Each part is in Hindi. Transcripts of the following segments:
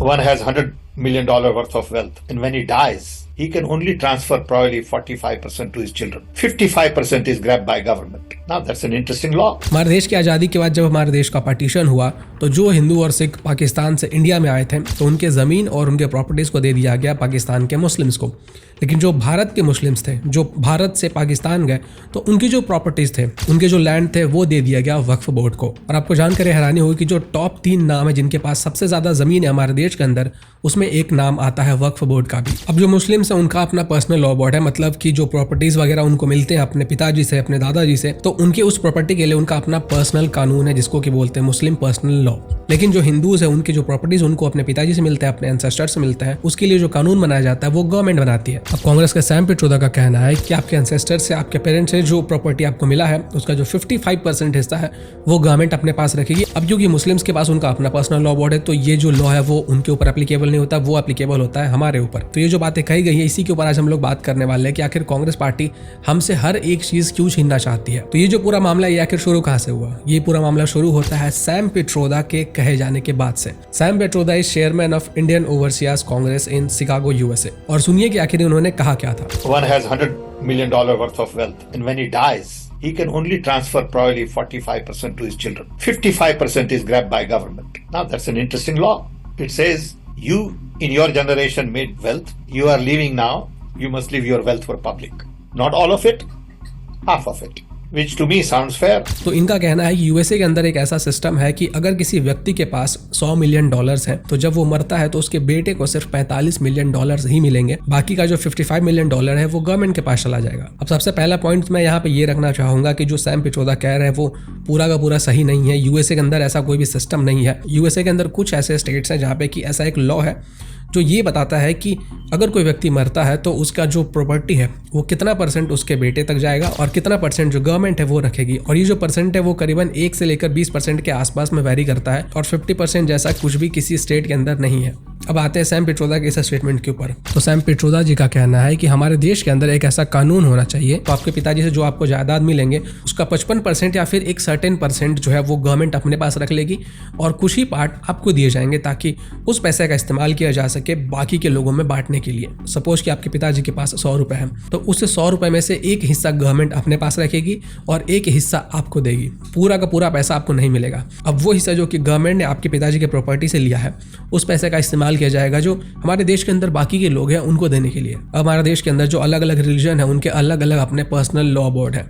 One has $100 million worth of wealth, and when he dies, he can only transfer probably 45% to his children. 55% is grabbed by government. Now that's an interesting law. हमारे देश की आज़ादी के बाद जब हमारे देश का पार्टीशन हुआ तो जो हिंदू और सिख पाकिस्तान से इंडिया में आए थे तो उनके ज़मीन और उनके प्रॉपर्टीज़ को दे दिया गया पाकिस्तान के मुस्लिम्स को। लेकिन जो भारत के मुस्लिम्स थे जो भारत से पाकिस्तान गए तो उनकी जो प्रॉपर्टीज़ थे उनके जो लैंड थे वो दे दिया गया वक्फ बोर्ड को। और आपको जानकर हैरानी होगी कि जो टॉप 3 नाम है जिनके पास सबसे ज़्यादा ज़मीन है हमारे देश के अंदर उसमें एक नाम आता है वक्फ बोर्ड का भी। अब जो मुस्लिम्स हैं उनका अपना पर्सनल लॉ बोर्ड है, मतलब कि जो प्रॉपर्टीज़ वगैरह उनको मिलते हैं अपने पिताजी से अपने दादाजी से तो उनके उस प्रॉपर्टी के लिए उनका अपना पर्सनल कानून है जिसको कि बोलते हैं मुस्लिम पर्सनल लॉ। लेकिन जो हिंदूज है उनकी जो प्रॉपर्टीज उनको अपने पिताजी से मिलता है अपने एंसेस्टर से मिलता है उसके लिए जो कानून बनाया जाता है वो गवर्नमेंट बनाती है। अब कांग्रेस के सैम पिट्रोदा का कहना है कि आपके एंसेस्टर से आपके पेरेंट्स से जो प्रॉपर्टी आपको मिला है उसका जो 55% हिस्सा है वो गवर्नमेंट अपने पास रखेगी। अब क्योंकि मुस्लिम्स के पास उनका अपना पर्सनल लॉ बोर्ड है तो ये जो लॉ है वो उनके ऊपर एप्लीकेबल नहीं होता, वो एप्लीकेबल होता है हमारे ऊपर। तो ये जो बातें कही गई है इसी के ऊपर आज हम लोग बात करने वाले हैं कि आखिर कांग्रेस पार्टी हमसे हर एक चीज क्यों छीनना चाहती है। तो ये जो पूरा मामला ये आखिर शुरू कहां से हुआ? ये पूरा मामला शुरू होता है सैम पिट्रोदा के कहे जाने के बाद से। Sam Pitroda is chairman of Indian overseas Congress in Chicago USA. और सुनिए कि आखिर उन्होंने कहा क्या था। One has $100 million worth of wealth, and when he dies, he can only transfer probably 45% to his children. 55% is grabbed by government. Now that's an interesting law. It says you in your generation made wealth. You are leaving now. You must leave your wealth for public. Not all of it, half of it. Which to me sounds fair. तो इनका कहना है कि यूएसए के अंदर एक ऐसा सिस्टम है कि अगर किसी व्यक्ति के पास $100 मिलियन हैं तो जब वो मरता है तो उसके बेटे को सिर्फ $45 मिलियन ही मिलेंगे, बाकी का जो $55 मिलियन है वो गवर्नमेंट के पास चला जाएगा। अब सबसे पहला पॉइंट मैं यहाँ पे ये रखना चाहूंगा कि जो सैम पिट्रोदा कह रहे हैं वो पूरा का पूरा सही नहीं है। यूएसए के अंदर ऐसा कोई भी सिस्टम नहीं है। यूएसए के अंदर कुछ ऐसे स्टेट्स हैं जहाँ पे कि ऐसा एक लॉ है जो ये बताता है कि अगर कोई व्यक्ति मरता है तो उसका जो प्रॉपर्टी है वो कितना % उसके बेटे तक जाएगा और कितना % जो गवर्नमेंट है वो रखेगी। और ये जो % है वो करीबन 1 से लेकर 20% के आसपास में वैरी करता है और 50% जैसा कुछ भी किसी स्टेट के अंदर नहीं है। अब आते हैं सैम पिट्रोदा के इस स्टेटमेंट के ऊपर। तो सैम पिट्रोदा जी का कहना है कि हमारे देश के अंदर एक ऐसा कानून होना चाहिए तो आपके पिताजी से जो आपको जायदाद मिलेंगे उसका 55% या फिर एक सर्टेन % जो है वो गवर्नमेंट अपने पास रख लेगी और कुछ ही पार्ट आपको दिए जाएंगे ताकि उस पैसे का इस्तेमाल किया जा सके बाकी के लोगों में बांटने के लिए। सपोज कि आपके पिताजी के पास 100 रुपए है तो उस 100 रुपए में से एक हिस्सा गवर्नमेंट अपने पास रखेगी और एक हिस्सा आपको देगी। पूरा का पूरा पैसा आपको नहीं मिलेगा। अब वो हिस्सा जो कि गवर्नमेंट ने आपके पिताजी के प्रॉपर्टी से लिया है उस पैसे का इस्तेमाल किया जाएगा जो हमारे देश के अंदर बाकी के लोग हैं उनको देने के लिए। अब हमारे देश के अंदर जो अलग अलग रिलीजन है उनके अलग अलग अपने पर्सनल लॉ बोर्ड है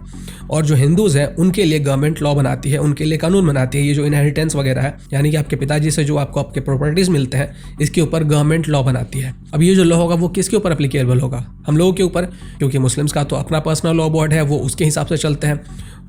और जो हिंदूज हैं उनके लिए गवर्नमेंट लॉ बनाती है, उनके लिए कानून बनाती है। ये जो इनहेरिटेंस वगैरह है यानी कि आपके पिताजी से जो आपको आपके प्रॉपर्टीज मिलते हैं इसके ऊपर गवर्नमेंट लॉ बनाती है। अब ये जो लॉ होगा वो किसके ऊपर एप्लीकेबल होगा? हम लोगों के ऊपर, क्योंकि मुस्लिम्स का तो अपना पर्सनल लॉ बोर्ड है वो उसके हिसाब से चलते हैं।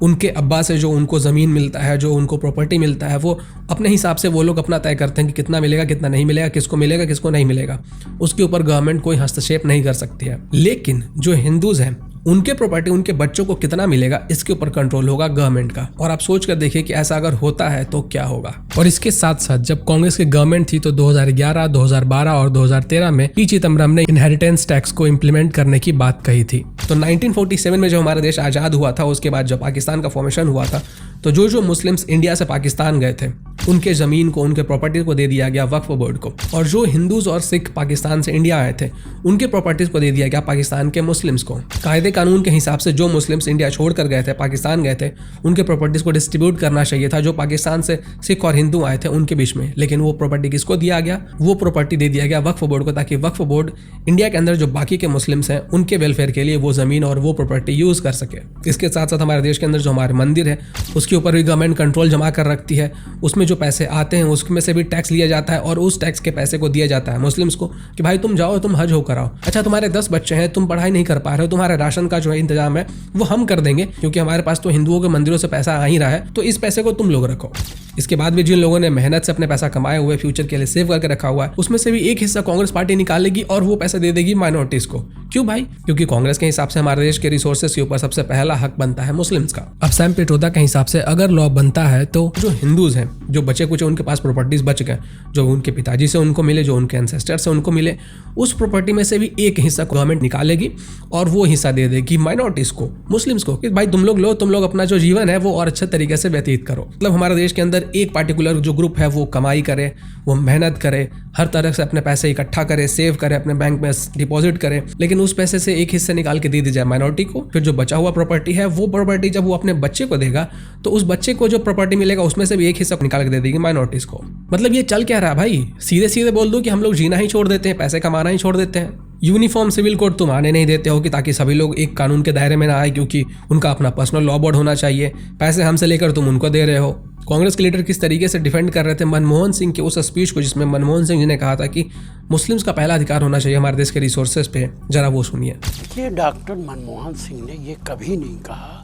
उनके अब्बा से जो उनको ज़मीन मिलता है जो उनको प्रॉपर्टी मिलता है वो अपने हिसाब से वो लोग अपना तय करते हैं कि कितना मिलेगा कितना नहीं मिलेगा, किसको मिलेगा किसको नहीं मिलेगा। उसके ऊपर गवर्नमेंट कोई हस्तक्षेप नहीं कर सकती है। लेकिन जो हिंदूज हैं उनके प्रॉपर्टी उनके बच्चों को कितना मिलेगा इसके ऊपर कंट्रोल होगा गवर्नमेंट का। और आप सोच कर देखिए कि ऐसा अगर होता है तो क्या होगा। और इसके साथ साथ जब कांग्रेस की गवर्नमेंट थी तो 2011, 2012 और 2013 में पी चिदम्बरम ने इनहेरिटेंस टैक्स को इम्प्लीमेंट करने की बात कही थी। तो 1947 में जब हमारा देश आज़ाद हुआ था उसके बाद जब पाकिस्तान का फॉर्मेशन हुआ था तो जो मुस्लिम्स इंडिया से पाकिस्तान गए थे उनके ज़मीन को उनके प्रॉपर्टी को दे दिया गया वक्फ बोर्ड को। और जो हिंदूज और सिख पाकिस्तान से इंडिया आए थे उनके प्रॉपर्टीज को दे दिया गया पाकिस्तान के मुस्लिम्स को। कायदे कानून के हिसाब से जो मुस्लिम्स इंडिया छोड़कर गए थे पाकिस्तान गए थे उनके प्रॉपर्टीज को डिस्ट्रीब्यूट करना चाहिए था जो पाकिस्तान से सिख और हिंदू आए थे उनके बीच में। लेकिन वो प्रॉपर्टी किसको दिया गया? वो प्रॉपर्टी दे दिया गया वक्फ बोर्ड को ताकि वक्फ बोर्ड इंडिया के अंदर जो बाकी के मुस्लिम्स हैं उनके वेलफेयर के लिए वो ज़मीन और वो प्रॉपर्टी यूज़ कर सके। इसके साथ साथ हमारे देश के अंदर जो हमारे मंदिर है उसके ऊपर भी गवर्नमेंट कंट्रोल जमा कर रखती है। उसमें जो पैसे आते हैं उसमें से भी टैक्स लिया जाता है और उस टैक्स के पैसे को दिया जाता है मुस्लिम्स को कि भाई तुम जाओ तुम हज होकर आओ। अच्छा तुम्हारे 10 बच्चे हैं तुम पढ़ाई नहीं कर पा रहे हो, तुम्हारे राशन का जो है इंतजाम है वो हम कर देंगे क्योंकि हमारे पास तो हिंदुओं के मंदिरों से पैसा आ ही रहा है तो इस पैसे को तुम लोग रखो। इसके बाद भी जिन लोगों ने मेहनत से अपने पैसा कमाए हुए फ्यूचर के लिए सेव करके रखा हुआ है उसमें से भी एक हिस्सा कांग्रेस पार्टी निकालेगी और वो पैसा दे देगी माइनॉरिटीज को। क्यों भाई? क्योंकि कांग्रेस के हिसाब से हमारे देश के रिसोर्सेज के ऊपर सबसे पहला हक बनता है मुस्लिम्स का। अब सैम पिट्रोदा के हिसाब से अगर लॉ बनता है तो जो हिंदूज हैं जो बचे कुछ उनके पास प्रॉपर्टीज बच गए जो उनके पिताजी से उनको मिले जो उनके एंसेस्टर से उनको मिले उस प्रॉपर्टी में से भी एक हिस्सा गवर्नमेंट निकालेगी और वो हिस्सा दे देगी माइनॉरिटीज को, मुस्लिम्स को, कि भाई तुम लोग लो, तुम लोग अपना जो जीवन है वो और अच्छे तरीके से व्यतीत करो। मतलब हमारे देश के अंदर एक पार्टिकुलर जो ग्रुप है वो कमाई करे, वो मेहनत करे, हर तरह से अपने पैसे इकट्ठा करे, सेव करे, अपने बैंक में डिपॉजिट करे, लेकिन उस पैसे से एक हिस्से निकाल के दे दी जाए माइनॉरिटी को। फिर जो बचा हुआ प्रॉपर्टी है वो प्रॉपर्टी जब वो अपने बच्चे को देगा तो उस बच्चे को जो प्रॉपर्टी मिलेगा उसमें से भी एक हिस्सा निकाल के दे देगी माइनॉरिटीज को। मतलब ये चल क्या रहा है भाई? सीधे सीधे बोल दो कि हम लोग जीना ही छोड़ देते हैं, पैसे कमाना ही छोड़ देते हैं। यूनिफॉर्म सिविल कोड तुम आने नहीं देते हो कि ताकि सभी लोग एक कानून के दायरे में ना आए, क्योंकि उनका अपना पर्सनल लॉ बोर्ड होना चाहिए। पैसे हमसे लेकर तुम उनको दे रहे हो। कांग्रेस के लीडर किस तरीके से डिफेंड कर रहे थे मनमोहन सिंह के उस स्पीच को, जिसमें मनमोहन सिंह जी ने कहा था कि मुस्लिम्स का पहला अधिकार होना चाहिए हमारे देश के रिसोर्सेज पे, जरा वो सुनिए। ये डॉक्टर मनमोहन सिंह ने ये कभी नहीं कहा।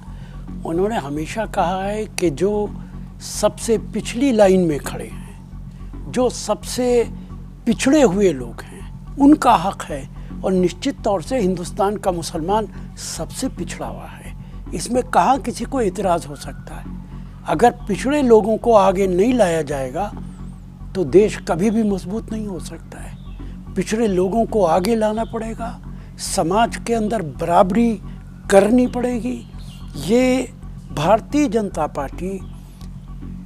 उन्होंने हमेशा कहा है कि जो सबसे पिछली लाइन में खड़े हैं, जो सबसे पिछड़े हुए लोग हैं, उनका हक है। और निश्चित तौर से हिंदुस्तान का मुसलमान सबसे पिछड़ा हुआ है, इसमें कहाँ किसी को एतराज़ हो सकता है। अगर पिछड़े लोगों को आगे नहीं लाया जाएगा तो देश कभी भी मजबूत नहीं हो सकता है। पिछड़े लोगों को आगे लाना पड़ेगा, समाज के अंदर बराबरी करनी पड़ेगी। ये भारतीय जनता पार्टी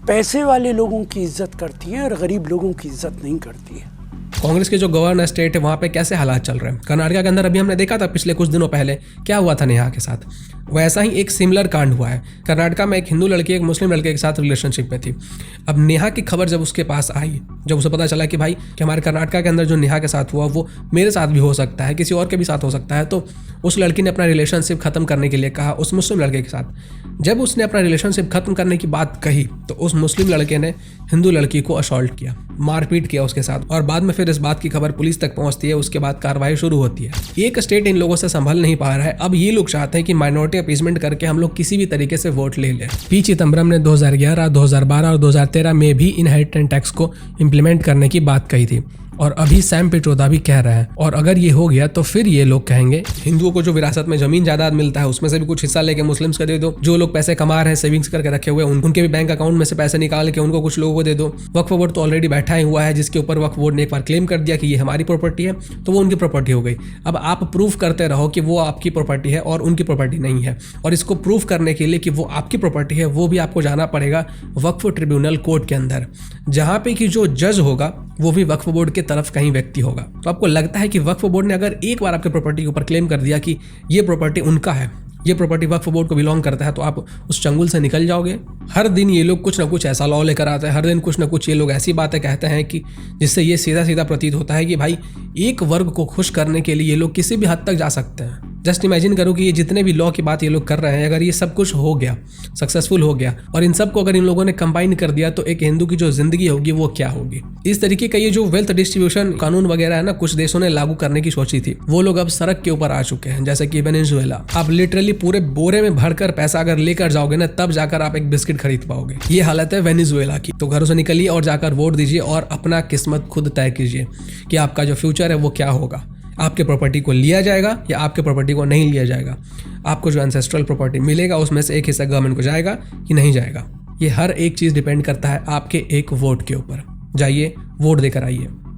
पैसे वाले लोगों की इज्जत करती है और गरीब लोगों की इज्जत नहीं करती है। कांग्रेस के जो गवर्नर स्टेट है वहाँ पे कैसे हालात चल रहे हैं? कर्नाटक के अंदर अभी हमने देखा था पिछले कुछ दिनों पहले क्या हुआ था नेहा के साथ। वैसा ही एक सिमिलर कांड हुआ है। कर्नाटक में एक हिंदू लड़की एक मुस्लिम लड़के के साथ रिलेशनशिप में थी। अब नेहा की खबर जब उसके पास आई, जब उसे पता चला कि भाई कि हमारे कर्नाटक के अंदर जो नेहा के साथ हुआ वो मेरे साथ भी हो सकता है, किसी और के भी साथ हो सकता है, तो उस लड़की ने अपना रिलेशनशिप खत्म करने के लिए कहा उस मुस्लिम लड़के के साथ। जब उसने अपना रिलेशनशिप खत्म करने की बात कही तो उस मुस्लिम लड़के ने हिंदू लड़की को असॉल्ट किया, मारपीट किया उसके साथ, और बाद में फिर इस बात की खबर पुलिस तक पहुंचती है। उसके बाद कार्रवाई शुरू होती है। एक स्टेट इन लोगों से संभल नहीं पा रहा है। अब ये लोग चाहते हैं कि माइनॉरिटी अपीसमेंट करके हम लोग किसी भी तरीके से वोट ले लें। पी चिदम्बरम ने 2011, 2012 और 2013 में भी इनहेरिटेंस टैक्स को इम्प्लीमेंट करने की बात कही थी, और अभी सैम पिट्रोदा भी कह रहा है। और अगर ये हो गया तो फिर ये लोग कहेंगे हिंदुओं को जो विरासत में जमीन जायदाद मिलता है उसमें से भी कुछ हिस्सा लेके मुस्लिम्स को दे दो। जो लोग पैसे कमा रहे हैं, सेविंग्स करके रखे हुए, उनके भी बैंक अकाउंट में से पैसे निकाल के उनको कुछ लोगों को दे दो। वक्फ बोर्ड तो ऑलरेडी बैठा ही हुआ है, जिसके ऊपर वक्फ बोर्ड ने एक बार क्लेम कर दिया कि ये हमारी प्रॉपर्टी है, तो वो उनकी प्रॉपर्टी हो गई। अब आप प्रूफ करते रहो कि वो आपकी प्रॉपर्टी है और उनकी प्रॉपर्टी नहीं है, और इसको प्रूफ करने के लिए कि वो आपकी प्रॉपर्टी है वो भी आपको जाना पड़ेगा वक्फ ट्रिब्यूनल कोर्ट के अंदर, जहाँ पे कि जो जज होगा वो भी वक्फ बोर्ड के तरफ कहीं व्यक्ति होगा। तो आपको लगता है कि वक्फ बोर्ड ने अगर एक बार आपके प्रॉपर्टी के ऊपर क्लेम कर दिया कि ये प्रॉपर्टी उनका है, ये प्रॉपर्टी वक्फ बोर्ड को बिलोंग करता है, तो आप उस चंगुल से निकल जाओगे? हर दिन ये लोग कुछ ना कुछ ऐसा लॉ लेकर आते हैं, हर दिन कुछ ना कुछ ये लोग ऐसी बातें कहते हैं कि जिससे ये सीधा सीधा प्रतीत होता है कि भाई एक वर्ग को खुश करने के लिए ये लोग किसी भी हद तक जा सकते हैं। जस्ट इमेजिन करो कि ये जितने भी लॉ की बात ये लोग कर रहे हैं, अगर ये सब कुछ हो गया, सक्सेसफुल हो गया, और इन सबको अगर इन लोगों ने कंबाइन कर दिया तो एक हिंदू की जो जिंदगी होगी वो क्या होगी। इस तरीके का ये जो वेल्थ डिस्ट्रीब्यूशन कानून वगैरह है ना, कुछ देशों ने लागू करने की सोची थी, वो लोग अब सड़क के ऊपर आ चुके हैं, जैसे कि वेनेजुएला। आप लिटरली पूरे बोरे में भरकर पैसा अगर लेकर जाओगे ना, तब जाकर आप एक बिस्किट खरीद पाओगे। ये हालत है वेनेजुएला की। तो घरों से निकलिए और जाकर वोट दीजिए और अपना किस्मत खुद तय कीजिए कि आपका जो फ्यूचर है वो क्या होगा। आपके प्रॉपर्टी को लिया जाएगा या आपके प्रॉपर्टी को नहीं लिया जाएगा। आपको जो एंसेस्ट्रल प्रॉपर्टी मिलेगा उसमें से एक हिस्सा गवर्नमेंट को जाएगा कि नहीं जाएगा। ये हर एक चीज़ डिपेंड करता है आपके एक वोट के ऊपर। जाइए वोट देकर आइए।